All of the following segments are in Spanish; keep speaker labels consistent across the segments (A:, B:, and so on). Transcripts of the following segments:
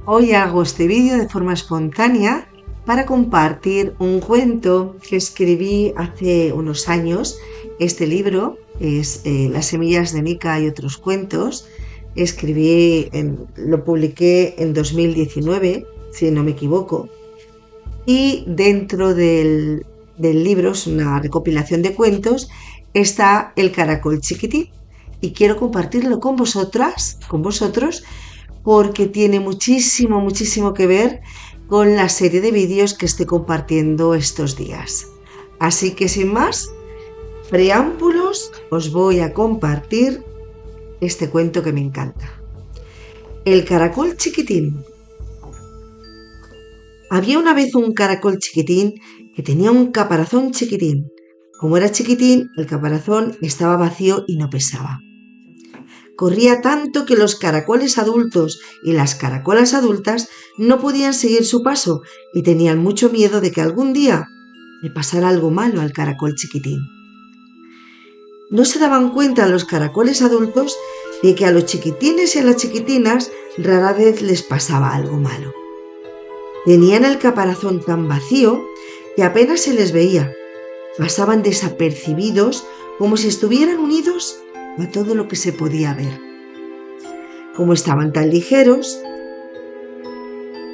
A: Hoy hago este vídeo de forma espontánea para compartir un cuento que escribí hace unos años. Este libro es Las semillas de Mica y otros cuentos. Lo publiqué en 2019, si no me equivoco. Y dentro del libro, es una recopilación de cuentos, está El caracol chiquitín. Y quiero compartirlo con vosotros, porque tiene muchísimo que ver con la serie de vídeos que estoy compartiendo estos días. Así que sin más preámbulos, os voy a compartir este cuento que me encanta. El caracol chiquitín. Había una vez un caracol chiquitín que tenía un caparazón chiquitín. Como era chiquitín, el caparazón estaba vacío y no pesaba. Corría tanto que los caracoles adultos y las caracolas adultas no podían seguir su paso y tenían mucho miedo de que algún día le pasara algo malo al caracol chiquitín. No se daban cuenta los caracoles adultos de que a los chiquitines y a las chiquitinas rara vez les pasaba algo malo. Tenían el caparazón tan vacío que apenas se les veía. Pasaban desapercibidos como si estuvieran unidos a todo lo que se podía ver. Como estaban tan ligeros,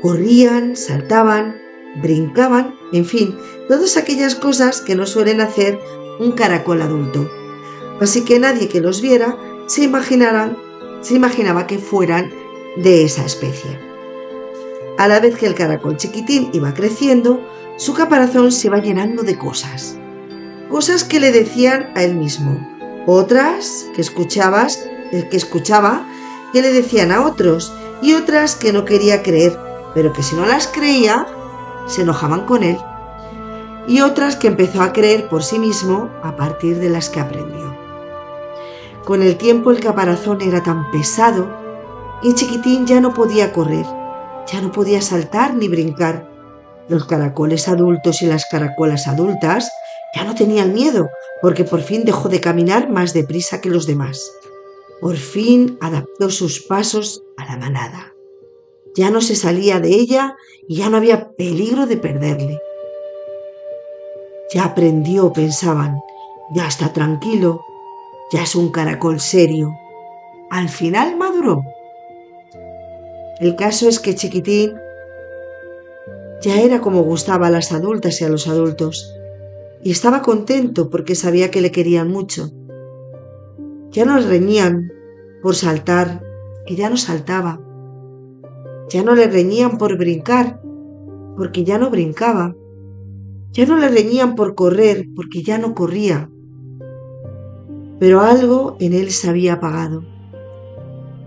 A: corrían, saltaban, brincaban, en fin, todas aquellas cosas que no suelen hacer un caracol adulto. Así que nadie que los viera se imaginaba que fueran de esa especie. A la vez que el caracol chiquitín iba creciendo, su caparazón se iba llenando de cosas que le decían a él mismo, otras que escuchaba que le decían a otros, y otras que no quería creer, pero que si no las creía se enojaban con él, y otras que empezó a creer por sí mismo a partir de las que aprendió. Con el tiempo el caparazón era tan pesado y Chiquitín ya no podía correr, ya no podía saltar ni brincar. Los caracoles adultos y las caracolas adultas ya no tenían miedo, porque por fin dejó de caminar más deprisa que los demás. Por fin adaptó sus pasos a la manada. Ya no se salía de ella y ya no había peligro de perderle. Ya aprendió, pensaban, ya está tranquilo, ya es un caracol serio. Al final maduró. El caso es que Chiquitín ya era como gustaba a las adultas y a los adultos, y estaba contento porque sabía que le querían mucho. Ya no le reñían por saltar, que ya no saltaba. Ya no le reñían por brincar, porque ya no brincaba. Ya no le reñían por correr, porque ya no corría. Pero algo en él se había apagado.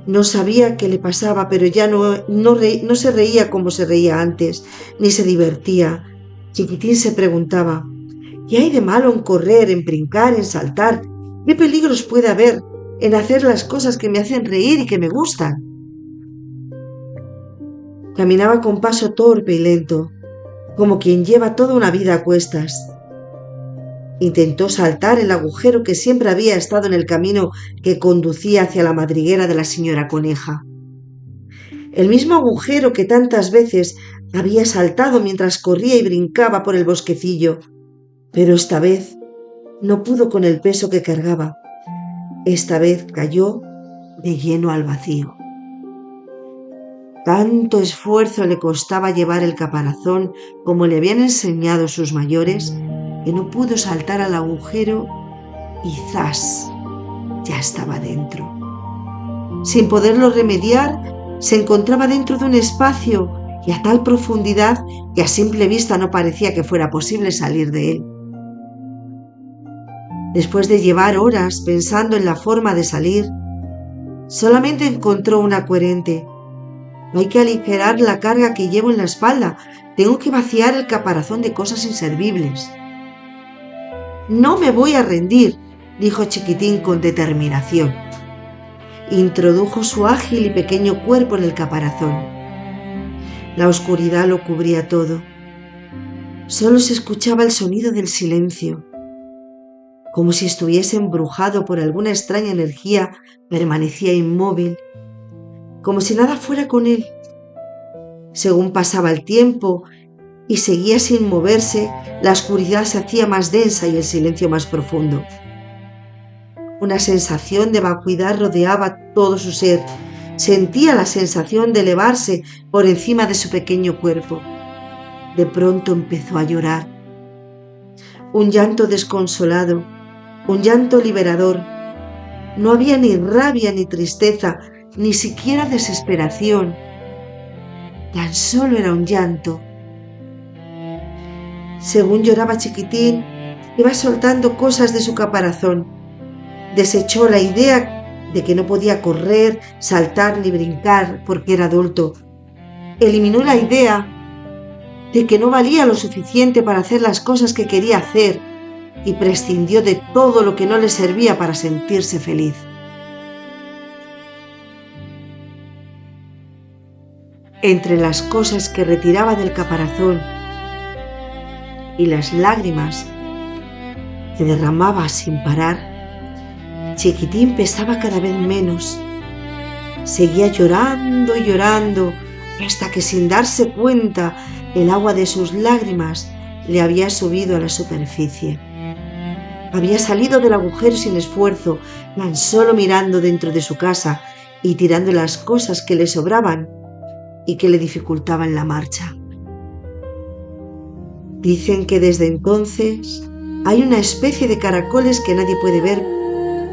A: No sabía qué le pasaba, pero ya no se reía como se reía antes, ni se divertía. Chiquitín se preguntaba, ¿qué hay de malo en correr, en brincar, en saltar? ¿Qué peligros puede haber en hacer las cosas que me hacen reír y que me gustan? Caminaba con paso torpe y lento, como quien lleva toda una vida a cuestas. Intentó saltar el agujero que siempre había estado en el camino que conducía hacia la madriguera de la señora Coneja. El mismo agujero que tantas veces había saltado mientras corría y brincaba por el bosquecillo, pero esta vez no pudo con el peso que cargaba. Esta vez cayó de lleno al vacío. Tanto esfuerzo le costaba llevar el caparazón como le habían enseñado sus mayores, que no pudo saltar al agujero y ¡zas! Ya estaba dentro. Sin poderlo remediar, se encontraba dentro de un espacio y a tal profundidad que a simple vista no parecía que fuera posible salir de él. Después de llevar horas pensando en la forma de salir, solamente encontró una coherente. Hay que aligerar la carga que llevo en la espalda. Tengo que vaciar el caparazón de cosas inservibles. No me voy a rendir, dijo Chiquitín con determinación. Introdujo su ágil y pequeño cuerpo en el caparazón. La oscuridad lo cubría todo. Solo se escuchaba el sonido del silencio. Como si estuviese embrujado por alguna extraña energía, permanecía inmóvil, como si nada fuera con él. Según pasaba el tiempo y seguía sin moverse, la oscuridad se hacía más densa y el silencio más profundo. Una sensación de vacuidad rodeaba todo su ser. Sentía la sensación de elevarse por encima de su pequeño cuerpo. De pronto empezó a llorar. Un llanto desconsolado, un llanto liberador. No había ni rabia ni tristeza, ni siquiera desesperación. Tan solo era un llanto. Según lloraba Chiquitín, iba soltando cosas de su caparazón. Desechó la idea de que no podía correr, saltar ni brincar porque era adulto. Eliminó la idea de que no valía lo suficiente para hacer las cosas que quería hacer y prescindió de todo lo que no le servía para sentirse feliz. Entre las cosas que retiraba del caparazón y las lágrimas que derramaba sin parar, Chiquitín pesaba cada vez menos. Seguía llorando y llorando hasta que, sin darse cuenta, el agua de sus lágrimas le había subido a la superficie. Había salido del agujero sin esfuerzo, tan solo mirando dentro de su casa y tirando las cosas que le sobraban y que le dificultaban la marcha. Dicen que desde entonces hay una especie de caracoles que nadie puede ver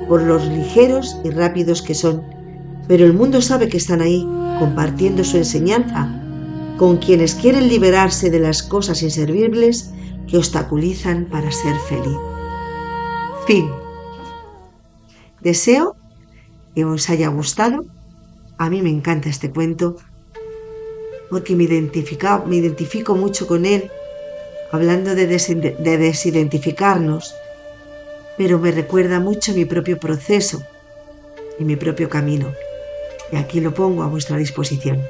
A: por los ligeros y rápidos que son, pero el mundo sabe que están ahí, compartiendo su enseñanza con quienes quieren liberarse de las cosas inservibles que obstaculizan para ser feliz. Fin. Deseo que os haya gustado. A mí me encanta este cuento porque me identifico mucho con él, hablando de desidentificarnos, pero me recuerda mucho mi propio proceso y mi propio camino. Y aquí lo pongo a vuestra disposición.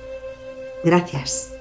A: Gracias.